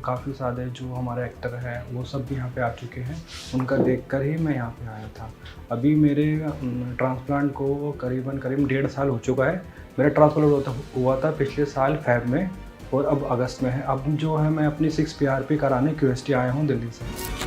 काफ़ी सारे जो हमारे एक्टर हैं वो सब भी यहाँ पे आ चुके हैं। उनका देखकर ही मैं यहाँ पे आया था। अभी मेरे ट्रांसप्लांट को करीबन करीब 1.5 साल हो चुका है। मेरा ट्रांसप्लांट हुआ था पिछले साल फ़ेब में और अब अगस्त में है। अब जो है मैं अपनी 6 PRP कराने QST आया हूँ दिल्ली से।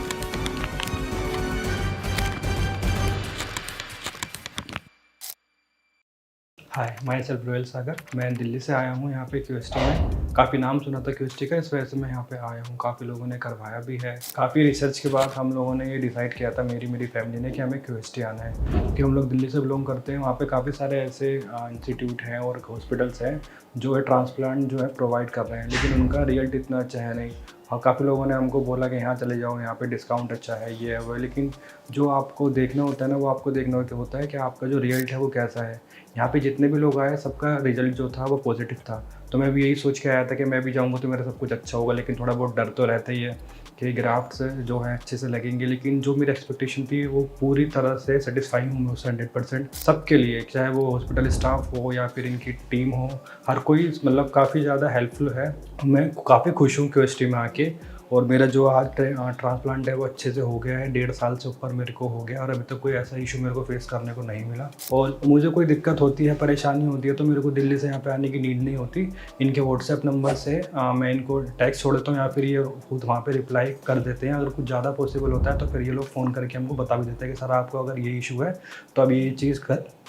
हाय, माई सेल्फ रोयल सागर। मैं दिल्ली से आया हूँ यहाँ पे QST में। काफ़ी नाम सुना था QST का, इस वजह से मैं यहाँ पे आया हूँ। काफ़ी लोगों ने करवाया भी है। काफ़ी रिसर्च के बाद हम लोगों ने ये डिसाइड किया था, मेरी फैमिली ने, कि हमें QST आना है। कि हम लोग दिल्ली से बिलोंग करते हैं, वहाँ पे काफ़ी सारे ऐसे इंस्टीट्यूट हैं और हॉस्पिटल्स हैं जो है ट्रांसप्लांट जो है प्रोवाइड कर रहे हैं, लेकिन उनका रिजल्ट इतना अच्छा है नहीं। और काफ़ी लोगों ने हमको बोला कि यहाँ चले जाओ, यहाँ पे डिस्काउंट अच्छा है, ये है वो है, लेकिन जो आपको देखना होता है ना, वो आपको देखना होता है कि आपका जो रिजल्ट है वो कैसा है। यहाँ पे जितने भी लोग आए सबका रिजल्ट जो था वो पॉजिटिव था। तो मैं भी यही सोच के आया था कि मैं भी जाऊँगा तो मेरा सब कुछ अच्छा होगा, लेकिन थोड़ा बहुत डर तो रहता ही है कि ग्राफ्ट्स जो है अच्छे से लगेंगे। लेकिन जो मेरी एक्सपेक्टेशन थी वो पूरी तरह से सेटिस्फाइंग हूँ मैं उससे 100% सबके लिए, चाहे वो हॉस्पिटल स्टाफ हो या फिर इनकी टीम हो। हर कोई मतलब काफ़ी ज़्यादा हेल्पफुल है। मैं काफ़ी खुश हूँ QST में आके। और मेरा जो आज ट्रांसप्लांट है वो अच्छे से हो गया है। 1.5 साल से ऊपर मेरे को हो गया और अभी तक कोई ऐसा इशू मेरे को फेस करने को नहीं मिला। और मुझे कोई दिक्कत होती है, परेशानी होती है, तो मेरे को दिल्ली से यहाँ पे आने की नीड नहीं होती। इनके व्हाट्सएप नंबर से मैं इनको टेक्स्ट छोड़ देता हूँ या फिर ये खुद वहाँ पे रिप्लाई कर देते हैं। अगर कुछ ज़्यादा पॉसिबल होता है तो फिर ये लोग फ़ोन करके हमको बता भी देते हैं कि सर आपको अगर ये इशू है तो अब ये चीज़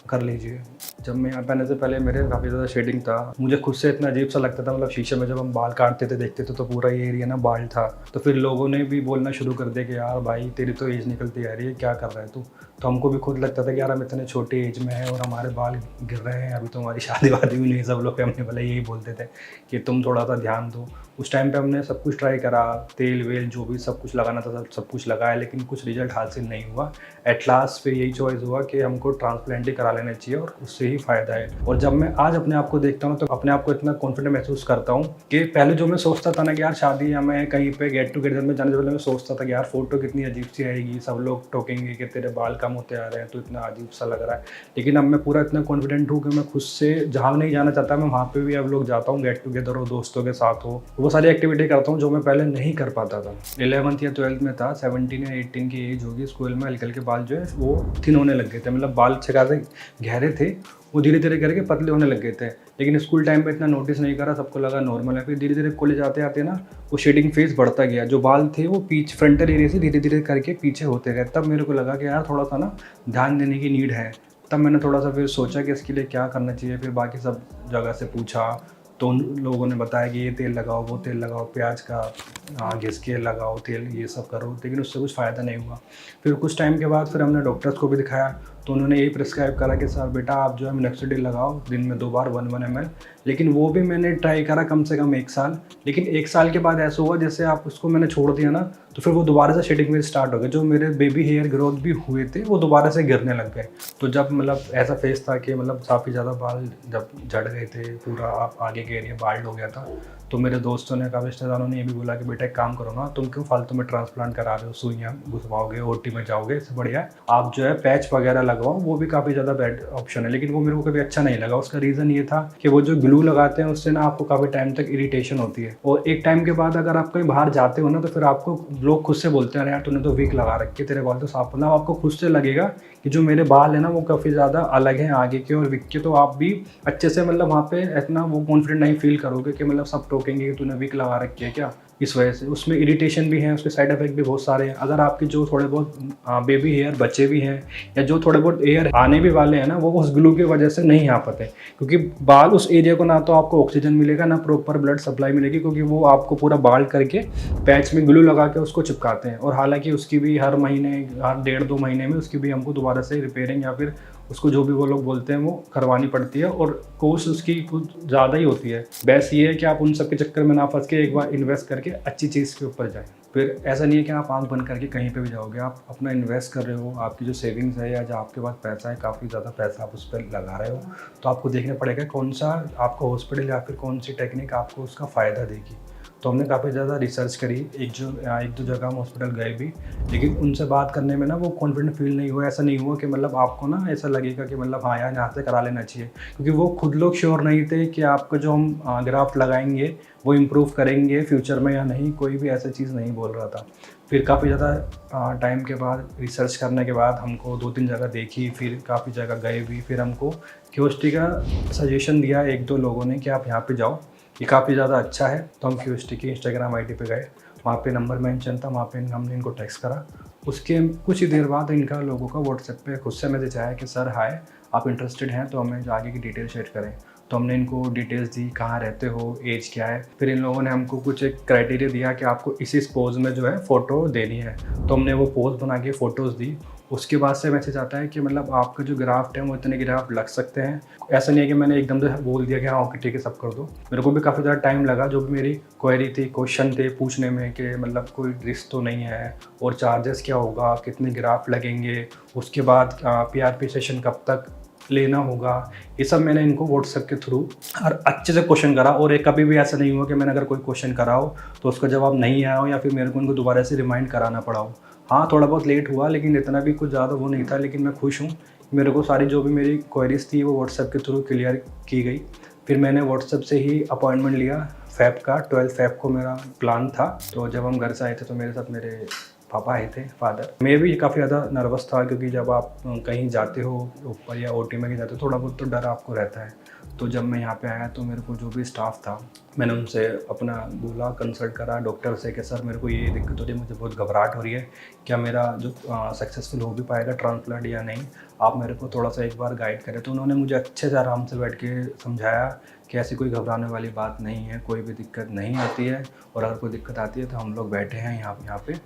कर लीजिए। जब मैं यहाँ पे आने से पहले मेरे काफ़ी ज़्यादा शेडिंग था। मुझे खुद से इतना अजीब सा लगता था, मतलब शीशे में जब हम बाल काटते थे देखते थे तो पूरा ये एरिया ना बाल था। तो फिर लोगों ने भी बोलना शुरू कर दिया कि यार भाई तेरी तो एज निकलती आ रही है, क्या कर रहा है तू। तो हमको भी खुद लगता था कि यार हम इतने छोटे एज में हैं और हमारे बाल गिर रहे हैं, अभी तो हमारी शादी वादी भी नहीं। सब लोग फैमिली वाले यही बोलते थे कि तुम थोड़ा सा ध्यान दो। उस टाइम पे हमने सब कुछ ट्राई करा, तेल वेल जो भी सब कुछ लगाना था सब कुछ लगाया, लेकिन कुछ रिजल्ट हासिल नहीं हुआ। एट लास्ट पे यही चॉइस हुआ कि हमको ट्रांसप्लांट ही करा लेना चाहिए और उससे ही फ़ायदा है। और जब मैं आज अपने आप को देखता हूँ तो अपने आप को इतना कॉन्फिडेंट महसूस करता हूँ कि पहले जो मैं सोचता था ना कि यार शादी या मैं कहीं पे गेट टुगेदर में जाने से पहले मैं सोचता था कि यार फ़ोटो कितनी अजीब सी आएगी, सब लोग टोकेंगे कि तेरे बाल कम होते आ रहे हैं, तो इतना अजीब सा लग रहा है। लेकिन अब मैं पूरा इतना कॉन्फिडेंट हूँ कि मैं खुद से जहाँ नहीं जाना चाहता मैं वहाँ पे भी अब लोग जाता हूँ, गेट टुगेदर हो, दोस्तों के साथ हो, वो सारी एक्टिविटी करता हूँ जो मैं पहले नहीं कर पाता था। 11th या 12th में था, 17 या 18 की एज होगी, स्कूल में हल्के हल्के बाल जो है वो थिन होने लग गए थे। मतलब बाल अच्छे खासे गहरे थे, वो धीरे धीरे करके पतले होने लग गए थे। लेकिन स्कूल टाइम पे इतना नोटिस नहीं करा, सबको लगा नॉर्मल है। फिर धीरे धीरे कॉलेज आते आते ना वो शेडिंग फेस बढ़ता गया। जो बाल थे वो पीछे फ्रंटल एरिया से धीरे धीरे करके पीछे होते गए। तब मेरे को लगा कि यार थोड़ा सा ना ध्यान देने की नीड है। तब मैंने थोड़ा सा फिर सोचा कि इसके लिए क्या करना चाहिए। फिर बाकी सब जगह से पूछा तो उन लोगों ने बताया कि ये तेल लगाओ, वो तेल लगाओ, प्याज का घिस के लगाओ तेल, ये सब करो, लेकिन उससे कुछ फ़ायदा नहीं हुआ। फिर कुछ टाइम के बाद फिर हमने डॉक्टर्स को भी दिखाया तो उन्होंने यही प्रिस्क्राइब करा कि सर बेटा आप जो है मिनॉक्सिडिल लगाओ दिन में 2 बार 1 ml। लेकिन वो भी मैंने ट्राई करा कम से कम 1 साल। लेकिन 1 साल के बाद ऐसा हुआ जैसे आप उसको मैंने छोड़ दिया ना तो फिर वो दोबारा से शेडिंग में स्टार्ट हो गए। जो मेरे बेबी हेयर ग्रोथ भी हुए थे वो दोबारा से गिरने लग गए। तो जब मतलब ऐसा फेस था कि मतलब काफ़ी ज़्यादा बाल जब झड़ गए थे, पूरा आप आगे के एरिया बाल्ड हो गया था, तो मेरे दोस्तों ने, काफ़ी रिश्तेदारों ने ये भी बोला कि बेटा एक काम करो ना, तुम क्यों फालतू में ट्रांसप्लांट करा रहे हो, सुइयाँ घुसवाओगे, OT में जाओगे, इससे बढ़िया आप जो है पैच वगैरह लगवाओ। वो भी काफ़ी ज़्यादा बेड ऑप्शन है, लेकिन वो मेरे को कभी अच्छा नहीं लगा। उसका रीज़न ये था कि वो जो ग्लू लगाते हैं उससे ना आपको काफ़ी टाइम तक इरिटेशन होती है। और एक टाइम के बाद अगर आप कहीं बाहर जाते हो ना तो फिर आपको लोग खुद से बोलते हैं यार तूने तो वीक लगा रखी है, तेरे बाल तो साफ होना। आपको खुद से लगेगा कि जो मेरे बाल है ना वो काफ़ी ज़्यादा अलग हैं आगे के और विक के। तो आप भी अच्छे से मतलब वहाँ पे इतना वो कॉन्फिडेंट नहीं फील करोगे कि मतलब सब टोकेंगे कि तूने विक लगा रखी है क्या। इस वजह से उसमें इरिटेशन भी है, उसके साइड इफेक्ट भी बहुत सारे हैं। अगर आपके जो थोड़े बहुत बेबी हेयर बच्चे भी हैं या जो थोड़े बहुत हेयर आने भी वाले हैं ना, वो उस ग्लू की वजह से नहीं आ पाते, क्योंकि बाल उस एरिया को ना तो आपको ऑक्सीजन मिलेगा ना प्रॉपर ब्लड सप्लाई मिलेगी, क्योंकि वो आपको पूरा बाल करके पैच में ग्लू लगा के उसको चिपकाते हैं। और हालांकि उसकी भी हर महीने, हर 1.5-2 महीने में उसकी भी हमको दोबारा से रिपेयरिंग या फिर उसको जो भी वो लोग बोलते हैं वो करवानी पड़ती है, और कोर्स उसकी कुछ ज़्यादा ही होती है। बेस्ट ये है कि आप उन सब के चक्कर में ना फंस के एक बार इन्वेस्ट करके अच्छी चीज़ के ऊपर जाएं। फिर ऐसा नहीं है कि आप आंख बंद करके कहीं पे भी जाओगे, आप अपना इन्वेस्ट कर रहे हो, आपकी जो सेविंग्स है या जो आपके पास पैसा है, काफ़ी ज़्यादा पैसा आप उस पर लगा रहे हो, तो आपको देखना पड़ेगा कौन सा आपको हॉस्पिटल या फिर कौन सी टेक्निक आपको उसका फ़ायदा देगी। तो हमने काफ़ी ज़्यादा रिसर्च करी, एक दो जगह हम हॉस्पिटल गए भी, लेकिन उनसे बात करने में ना वो कॉन्फिडेंट फील नहीं हुआ। ऐसा नहीं हुआ कि मतलब आपको ना ऐसा लगेगा कि मतलब हाँ यार यहाँ से करा लेना चाहिए, क्योंकि वो खुद लोग श्योर नहीं थे कि आपको जो हम ग्राफ्ट लगाएंगे वो इम्प्रूव करेंगे फ्यूचर में या नहीं। कोई भी ऐसा चीज़ नहीं बोल रहा था। फिर काफ़ी ज़्यादा टाइम के बाद रिसर्च करने के बाद हमको 2-3 जगह देखी, फिर काफ़ी जगह गए भी, फिर हमको क्यूएसटी का सजेशन दिया एक दो लोगों ने कि आप यहाँ पे जाओ, ये काफ़ी ज़्यादा अच्छा है। तो हम क्यूएसटी की इंस्टाग्राम आईडी पे गए, वहाँ पे नंबर मेंशन था, वहाँ पे हमने इनको टेक्स्ट करा। उसके कुछ ही देर बाद इनका लोगों का व्हाट्सएप पे खुद से मैसेज आया कि सर हाय, आप इंटरेस्टेड हैं तो हमें आगे की डिटेल शेयर करें। तो हमने इनको डिटेल्स दी, कहाँ रहते हो, एज क्या है। फिर इन लोगों ने हमको कुछ एक क्राइटेरिया दिया कि आपको इस पोज में जो है फ़ोटो देनी है। तो हमने वो पोज बना के फ़ोटोज़ दी। उसके बाद से मैसेज आता है कि मतलब आपका जो ग्राफ्ट है वो इतने ग्राफ्ट लग सकते हैं। ऐसा नहीं है कि मैंने एकदम से बोल दिया कि हाँ ओके ठीक है सब कर दो। मेरे को भी काफ़ी ज़्यादा टाइम लगा, जो भी मेरी क्वेरी थी, क्वेश्चन थे पूछने में कि मतलब कोई रिस्क तो नहीं है, और चार्जेस क्या होगा, कितने ग्राफ्ट लगेंगे, उसके बाद पीआरपी सेशन कब तक लेना होगा। ये सब मैंने इनको व्हाट्सएप के थ्रू और अच्छे से क्वेश्चन करा। और एक कभी भी ऐसा नहीं हुआ कि मैंने अगर कोई क्वेश्चन करा हो तो उसका जवाब नहीं आया हो या फिर मेरे को उनको दोबारा से रिमाइंड कराना पड़ा हो। हाँ थोड़ा बहुत लेट हुआ, लेकिन इतना भी कुछ ज़्यादा वो नहीं था। लेकिन मैं खुश हूँ, मेरे को सारी जो भी मेरी क्वेरीज थी वो व्हाट्सएप के थ्रू क्लियर की गई। फिर मैंने व्हाट्सएप से ही अपॉइंटमेंट लिया फ़ेब का। 12 फ़ेब को मेरा प्लान था। तो जब हम घर से आए थे तो मेरे साथ मेरे पापा आए थे, फादर। मैं भी काफ़ी ज़्यादा नर्वस था, क्योंकि जब आप कहीं जाते हो ऊपर या ओटी में जाते हो थोड़ा बहुत तो डर आपको रहता है। तो जब मैं यहाँ पे आया तो मेरे को जो भी स्टाफ था, मैंने उनसे अपना बोला, कंसल्ट करा डॉक्टर से कि सर मेरे को ये दिक्कत हो रही है, मुझे बहुत घबराहट हो रही है, क्या मेरा जो सक्सेसफुल हो भी पाएगा ट्रांसप्लांट या नहीं, आप मेरे को थोड़ा सा एक बार गाइड करें। तो उन्होंने मुझे अच्छे से आराम से बैठ के समझाया कि ऐसी कोई घबराने वाली बात नहीं है, कोई भी दिक्कत नहीं आती है, और अगर कोई दिक्कत आती है तो हम लोग बैठे हैं यहाँ पे।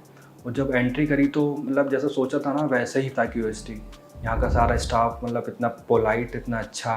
और जब एंट्री करी तो मतलब जैसा सोचा था ना वैसे ही था क्यूएसटी। यहाँ का सारा स्टाफ मतलब इतना पोलाइट, इतना अच्छा,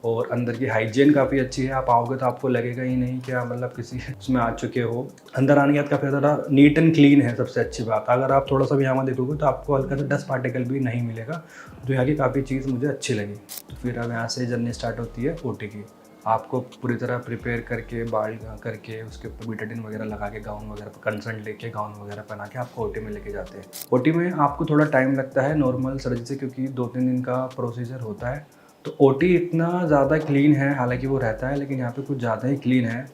और अंदर की हाइजीन काफ़ी अच्छी है। आप आओगे तो आपको लगेगा ही नहीं कि आप मतलब किसी उसमें आ चुके हो। अंदर आने के बाद काफ़ी ज़्यादा नीट एंड क्लीन है, सबसे अच्छी बात। अगर आप थोड़ा सा भी यहाँ देखोगे तो आपको हल्का सा डस्ट पार्टिकल भी नहीं मिलेगा, जो यहाँ की काफ़ी चीज़ मुझे अच्छी लगी। तो फिर अब यहाँ से जर्नी स्टार्ट होती है ओटी की। आपको पूरी तरह प्रिपेयर करके, बाल करके, उसके ऊपर बीटाडिन वगैरह लगा के, गाउन वगैरह कंसल्ट लेके, गाउन वगैरह पहना के आपको ओटी में लेके जाते हैं। ओटी में आपको थोड़ा टाइम लगता है नॉर्मल सर्जरी से, क्योंकि 2-3 दिन का प्रोसीजर होता है। तो ओटी इतना ज़्यादा क्लीन है, हालांकि वो रहता है, लेकिन यहाँ पे कुछ ज़्यादा ही क्लीन है।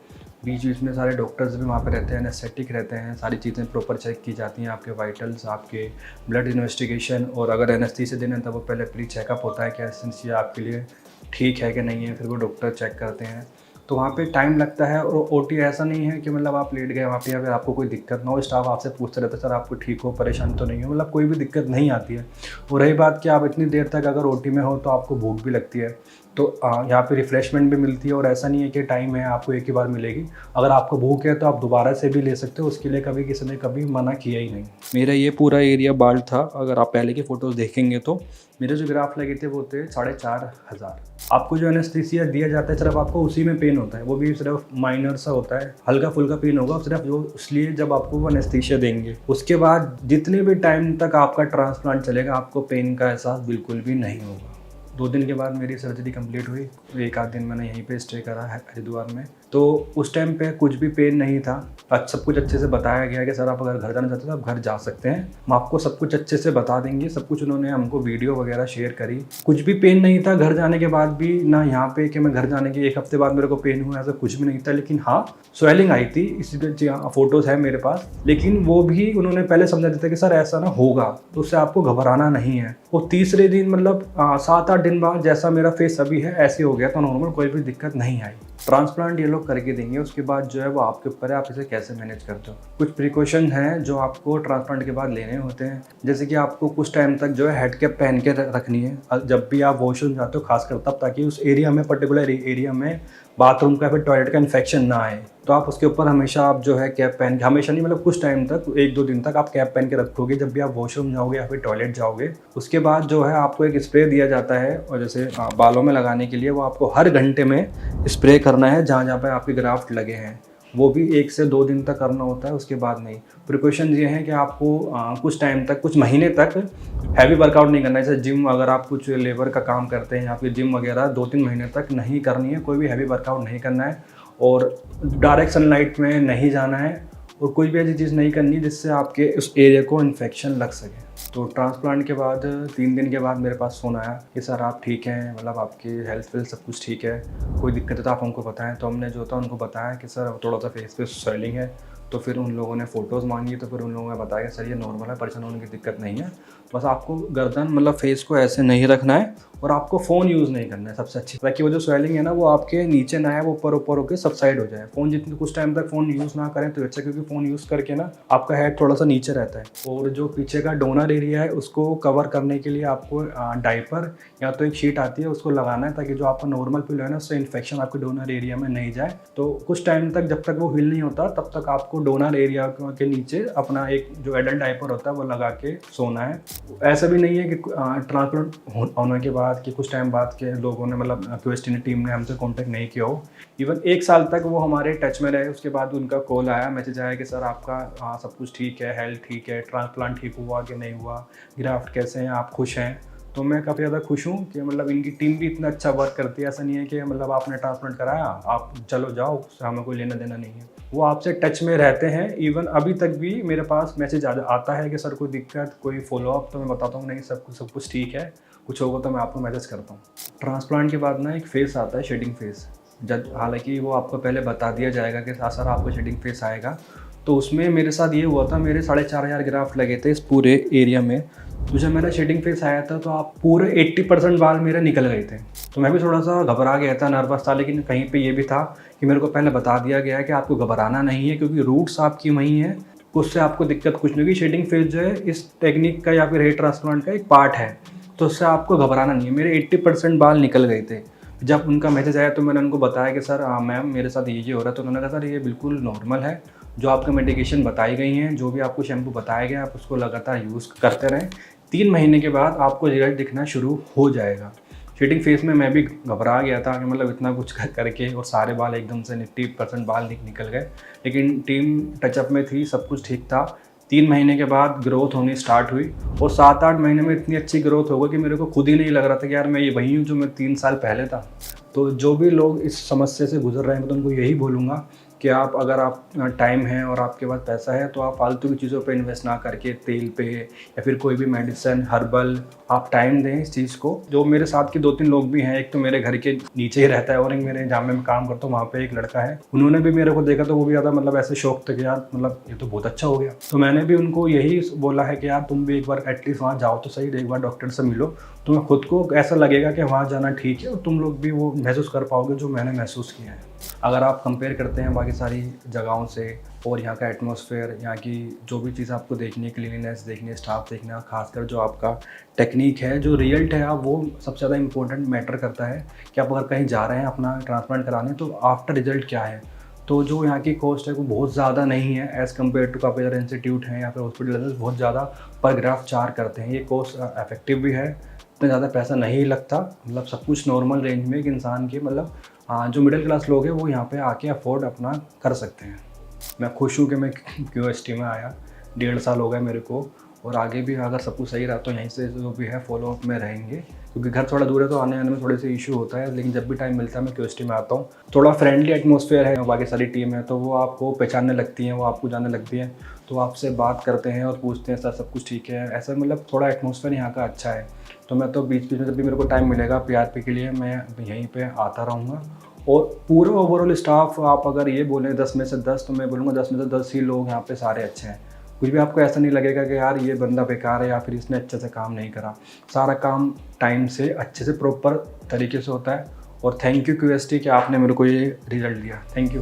बीच बीच में सारे डॉक्टर्स भी वहाँ पे रहते हैं, एनेस्थेटिक रहते हैं, सारी चीज़ें प्रॉपर चेक की जाती हैं, आपके वाइटल्स, आपके ब्लड इन्वेस्टिगेशन, और अगर एनेस्थीसिया देना है तब वो पहले प्री चेकअप होता है कि एनेस्थीसिया आपके लिए ठीक है कि नहीं है, फिर वो डॉक्टर चेक करते हैं। तो वहाँ पे टाइम लगता है। और ओटी ऐसा नहीं है कि मतलब आप लेट गए वहाँ पे या फिर आपको कोई दिक्कत ना हो, स्टाफ आपसे पूछते रहता है सर आपको ठीक हो, परेशान तो नहीं हो, मतलब कोई भी दिक्कत नहीं आती है। और रही बात कि आप इतनी देर तक अगर ओटी में हो तो आपको भूख भी लगती है, तो यहाँ पे रिफ़्रेशमेंट भी मिलती है। और ऐसा नहीं है कि टाइम है आपको एक ही बार मिलेगी, अगर आपको भूख है तो आप दोबारा से भी ले सकते हो, उसके लिए कभी किसी ने कभी मना किया ही नहीं। मेरा ये पूरा एरिया बाल्ड था। अगर आप पहले की फ़ोटोज़ देखेंगे तो मेरे जो ग्राफ लगे थे वो थे 4,500। आपको जो एनेस्थीसिया दिया जाता है सिर्फ आपको उसी में पेन होता है, वो भी सिर्फ माइनर सा होता है, हल्का फुल्का पेन होगा सिर्फ, जो इसलिए जब आपको वो एनेस्थीसिया देंगे। उसके बाद जितने भी टाइम तक आपका ट्रांसप्लांट चलेगा आपको पेन का एहसास बिल्कुल भी नहीं होगा। 2 दिन के बाद मेरी सर्जरी कंप्लीट हुई। 1 आध दिन मैंने यहीं पे स्टे करा है हरिद्वार में। तो उस टाइम पे कुछ भी पेन नहीं था। सब कुछ अच्छे से बताया गया कि सर आप अगर घर जाना चाहते हो तो आप घर जा सकते हैं, हम आपको सब कुछ अच्छे से बता देंगे। सब कुछ उन्होंने हमको वीडियो वगैरह शेयर करी। कुछ भी पेन नहीं था घर जाने के बाद भी, ना यहाँ पे कि मैं घर जाने के 1 हफ्ते बाद मेरे को पेन हुआ, ऐसा कुछ भी नहीं था। लेकिन हाँ स्वेलिंग आई थी, इसी फोटोज़ है मेरे पास, लेकिन वो भी उन्होंने पहले समझा देता कि सर ऐसा ना होगा, तो उससे आपको घबराना नहीं है। वो तीसरे दिन मतलब 7-8 दिन बाद जैसा मेरा फेस अभी है ऐसे हो गया, तो नॉर्मल कोई भी दिक्कत नहीं आई। ट्रांसप्लांट ये लोग करके देंगे, उसके बाद जो है वो आपके ऊपर है आप इसे कैसे मैनेज करते हो। कुछ प्रिकॉशन हैं जो आपको ट्रांसप्लांट के बाद लेने होते हैं, जैसे कि आपको कुछ टाइम तक जो है हेड कैप पहन के रखनी है जब भी आप वॉशरूम जाते हो, खासकर तब, ताकि उस एरिया में, पर्टिकुलर एरिया में बाथरूम का फिर टॉयलेट का इन्फेक्शन ना आए। तो आप उसके ऊपर हमेशा आप जो है कैप पहन के, हमेशा नहीं मतलब कुछ टाइम तक, 1-2 दिन तक आप कैप पहन के रखोगे जब भी आप वॉशरूम जाओगे या फिर टॉयलेट जाओगे। उसके बाद जो है आपको एक स्प्रे दिया जाता है, और जैसे बालों में लगाने के लिए वो आपको हर घंटे में स्प्रे करना है जहाँ जहाँ पर आपके ग्राफ्ट लगे हैं, वो भी 1 से 2 दिन तक करना होता है, उसके बाद नहीं। प्रिकॉशन ये हैं कि आपको कुछ टाइम तक, कुछ महीने तक हैवी वर्कआउट नहीं करना है। जैसे जिम, अगर आप कुछ लेबर का काम करते हैं या फिर जिम वगैरह 2-3 महीने तक नहीं करनी है, कोई भी हैवी वर्कआउट नहीं करना है। और डायरेक्ट सनलाइट में नहीं जाना है और कोई भी ऐसी चीज़ नहीं करनी जिससे आपके उस एरिया को इन्फेक्शन लग सके। तो ट्रांसप्लांट के बाद 3 दिन के बाद मेरे पास फ़ोन आया कि सर आप ठीक हैं, मतलब आपकी हेल्थ वेल्थ सब कुछ ठीक है, कोई दिक्कत है तो आप हमको बताएं। तो हमने जो था उनको बताया कि सर थोड़ा सा फेस पे स्वेलिंग है। तो फिर उन लोगों ने फ़ोटोज़ मांगी, तो फिर उन लोगों ने बताया सर ये नॉर्मल है, परेशान होने की दिक्कत नहीं है, बस आपको गर्दन मतलब फेस को ऐसे नहीं रखना है और आपको फ़ोन यूज़ नहीं करना है सबसे अच्छी, ताकि वो जो स्वेलिंग है ना वो आपके नीचे ना है, वो ऊपर ऊपर होकर सबसाइड हो जाए। फ़ोन जितने कुछ टाइम तक फ़ोन यूज़ ना करें तो अच्छा, क्योंकि फ़ोन यूज़ करके ना आपका हेड थोड़ा सा नीचे रहता है और जो पीछे का डोनर एरिया है उसको कवर करने के लिए आपको डाइपर या तो एक शीट आती है उसको लगाना है, ताकि जो आपका नॉर्मल पिलो है ना उससे इन्फेक्शन आपके डोनर एरिया में नहीं जाए। तो कुछ टाइम तक जब तक वो हील नहीं होता तब तक आपको डोनर एरिया के नीचे अपना एक जो एडल्ट डाइपर होता है वो लगा के सोना है। ऐसा भी नहीं है कि ट्रांसप्लांट होने के बाद कि कुछ टाइम बाद के लोगों ने मतलब क्यूएसटी टीम ने हमसे कांटेक्ट नहीं किया हो। इवन 1 साल तक वो हमारे टच में रहे। उसके बाद उनका कॉल आया, मैसेज आया कि सर आपका सब कुछ ठीक है, हेल्थ ठीक है, ट्रांसप्लांट ठीक हुआ कि नहीं हुआ, ग्राफ्ट कैसे हैं, आप खुश हैं। तो मैं काफ़ी ज़्यादा खुश हूँ कि मतलब इनकी टीम भी इतना अच्छा वर्क करती है। ऐसा नहीं है कि मतलब आपने ट्रांसप्लांट कराया आप चलो जाओ, हमें कोई लेना देना नहीं है। वो आपसे टच में रहते हैं। इवन अभी तक भी मेरे पास मैसेज आता है कि सर कोई दिक्कत, कोई फॉलोअप, तो मैं बताता हूँ नहीं सब कुछ ठीक है, कुछ होगा तो मैं आपको मैसेज करता हूँ। ट्रांसप्लांट के बाद ना एक फेस आता है, शेडिंग फेस। जब हालांकि वो आपको पहले बता दिया जाएगा कि सर आपको शेडिंग फेस आएगा। तो उसमें मेरे साथ ये हुआ था, मेरे 4,500 ग्राफ्ट लगे थे इस पूरे एरिया में। तो जब मेरा शेडिंग फेस आया था तो आप पूरे 80% बाल मेरे निकल गए थे। तो मैं भी थोड़ा सा घबरा गया था, नर्वस था, लेकिन कहीं पे ये भी था कि मेरे को पहले बता दिया गया है कि आपको घबराना नहीं है, क्योंकि रूट्स आपकी वहीं हैं, उससे आपको दिक्कत कुछ नहीं होगी। शेडिंग फेस जो है इस टेक्निक का या फिर हेयर ट्रांसप्लांट का एक पार्ट है, तो उससे आपको घबराना नहीं है। मेरे 80% बाल निकल गए थे। जब उनका मैसेज आया तो मैंने उनको बताया कि सर मैम मेरे साथ ये हो रहा है। तो उन्होंने कहा सर ये बिल्कुल नॉर्मल है, जो आपको मेडिकेशन बताई गई हैं, जो भी आपको शैम्पू बताया गया आप उसको लगातार यूज़ करते रहें। 3 महीने के बाद आपको रिजल्ट दिखना शुरू हो जाएगा। शेडिंग फेस में मैं भी घबरा गया था कि मतलब इतना कुछ करके और सारे बाल एकदम से 80% बाल निकल गए, लेकिन टीम टचअप में थी, सब कुछ ठीक था। 3 महीने के बाद ग्रोथ होनी स्टार्ट हुई और 7-8 महीने में इतनी अच्छी ग्रोथ हो गई कि मेरे को खुद ही नहीं लग रहा था कि यार मैं ये वही हूँ जो मैं 3 साल पहले था। तो जो भी लोग इस समस्या से गुजर रहे हैं मैं तो उनको यही बोलूँगा कि आप अगर आप टाइम है और आपके पास पैसा है तो आप फालतू की चीज़ों पे इन्वेस्ट ना करके तेल पे या फिर कोई भी मेडिसिन हर्बल आप टाइम दें इस चीज़ को। जो मेरे साथ के 2-3 लोग भी हैं, एक तो मेरे घर के नीचे ही रहता है और एक मेरे जहाँ मैं काम करता हूँ वहाँ पे एक लड़का है, उन्होंने भी मेरे को देखा तो वो भी ज़्यादा मतलब ऐसे शौक था कि यार मतलब ये तो बहुत अच्छा हो गया। तो मैंने भी उनको यही बोला है कि यार तुम भी एक बार एटलीस्ट वहाँ जाओ तो सही, एक बार डॉक्टर से मिलो, तुम्हें खुद को ऐसा लगेगा कि वहाँ जाना ठीक है और तुम लोग भी वो महसूस कर पाओगे जो मैंने महसूस किया है। अगर आप कंपेयर करते हैं बाकी सारी जगहों से और यहाँ का एटमॉस्फेयर, यहाँ की जो भी चीज़ आपको देखनी है, क्लीनिनेस देखनी है, स्टाफ देखना है, खासकर जो आपका टेक्निक है, जो रिजल्ट है आप वो सबसे ज़्यादा इंपॉर्टेंट मैटर करता है कि आप अगर कहीं जा रहे हैं अपना ट्रांसप्लांट कराने तो आफ्टर रिजल्ट क्या है। तो जो यहाँ की कॉस्ट है वो बहुत ज़्यादा नहीं है एज़ कम्पेयर टू काफ़ी ज़्यादा इंस्टीट्यूट हैं या फिर हॉस्पिटल बहुत ज़्यादा पर ग्राफ चार्ज करते हैं। ये कॉस्ट इफेक्टिव भी है, इतना ज़्यादा पैसा नहीं लगता, मतलब सब कुछ नॉर्मल रेंज में एक इंसान के मतलब जो मिडिल क्लास लोग हैं वो यहाँ पे आके अफोर्ड अपना कर सकते हैं। मैं खुश हूँ कि मैं क्यूएसटी में आया, 1.5 साल हो गए मेरे को और आगे भी अगर सब कुछ सही रहा तो यहीं से जो भी है फॉलोअप में रहेंगे, क्योंकि घर थोड़ा दूर है तो आने में थोड़े से इशू होता है, लेकिन जब भी टाइम मिलता है मैं क्यूएसटी में आता हूँ। थोड़ा फ्रेंडली एटमॉस्फेयर है, बाकी सारी टीम है तो वो आपको पहचानने लगती हैं, वो आपको जानने लगती हैं, तो आपसे बात करते हैं और पूछते हैं सर सब कुछ ठीक है, ऐसा मतलब थोड़ा एटमॉस्फेयर यहाँ का अच्छा है। तो मैं तो बीच बीच में जब भी मेरे को टाइम मिलेगा पीआरपी के लिए मैं यहीं पे आता रहूँगा। और पूरा ओवरऑल स्टाफ आप अगर ये बोलें 10 में से 10 तो मैं बोलूँगा 10 में से 10 ही लोग यहाँ पे सारे अच्छे हैं। कुछ भी आपको ऐसा नहीं लगेगा कि यार ये बंदा बेकार है या फिर इसने अच्छे से काम नहीं करा। सारा काम टाइम से अच्छे से प्रॉपर तरीके से होता है। और थैंक यू क्यूएसटी कि आपने मेरे को ये रिजल्ट दिया। Thank you.